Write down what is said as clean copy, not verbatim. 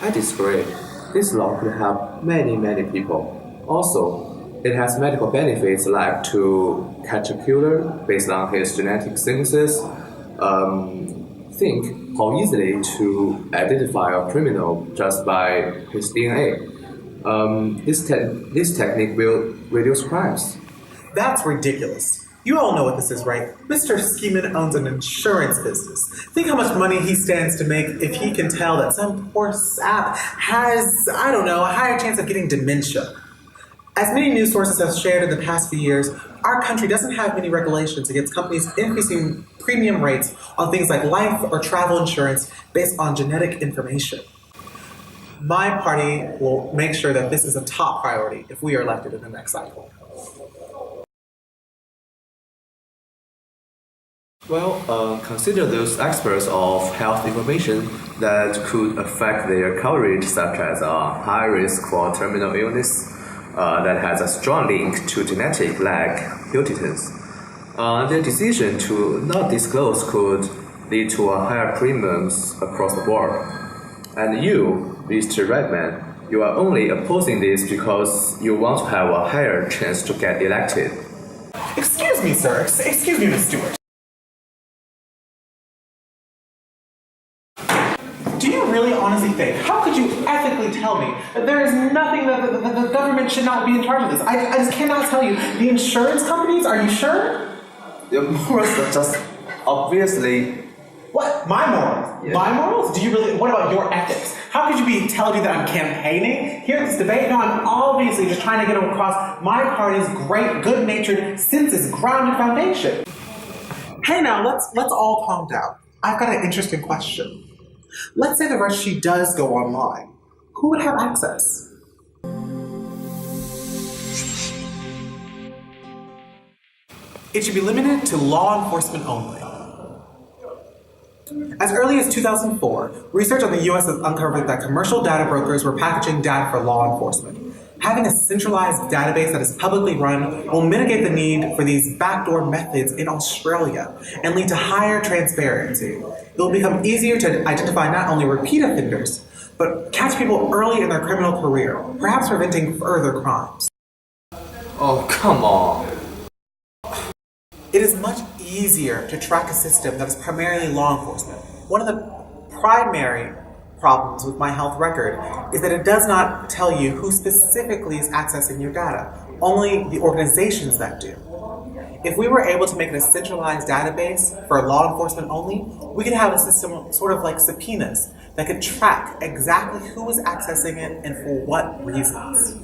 I disagree. This law could help many people. Also, it has medical benefits like to catch a killer based on his genetic signatures. Think how easily to identify a criminal just by his DNA. This technique will reduce crimes. That's ridiculous. You all know what this is, right? Mr. Skeeman owns an insurance business. Think how much money he stands to make if he can tell that some poor sap has, I don't know, a higher chance of getting dementia. As many news sources have shared in the past few years, our country doesn't have many regulations against companies increasing premium rates on things like life or travel insurance based on genetic information. My party will make sure that this is a top priority if we are elected in the next cycle. Well, consider those experts of health information that could affect their coverage, such as high risk for terminal illness that has a strong link to genetic like Huntington's. Their decision to not disclose could lead to higher premiums across the board. And you, Mr. Redman, you are only opposing this because you want to have a higher chance to get elected. Excuse me, sir. Excuse me, Miss Stewart. Do you really honestly think, how could you ethically tell me that there is nothing that the government should not be in charge of this? I just cannot tell you. The insurance companies, are you sure? Your morals are just obviously... What? My morals? Yeah. My morals? Do you really, what about your ethics? How could you be telling me that I'm campaigning here at this debate? No, I'm obviously just trying to get across my party's great, good-natured, census-grounded foundation. Hey now, let's all calm down. I've got an interesting question. Let's say the registry does go online. Who would have access? It should be limited to law enforcement only. As early as 2004, research on the US has uncovered that commercial data brokers were packaging data for law enforcement. Having a centralized database that is publicly run will mitigate the need for these backdoor methods in Australia and lead to higher transparency. It will become easier to identify not only repeat offenders, but catch people early in their criminal career, perhaps preventing further crimes. Oh, come on. It is much easier to track a system that is primarily law enforcement. One of the primary problems with my health record is that it does not tell you who specifically is accessing your data, only the organizations that do. If we were able to make it a centralized database for law enforcement only, we could have a system sort of like subpoenas that could track exactly who is accessing it and for what reasons.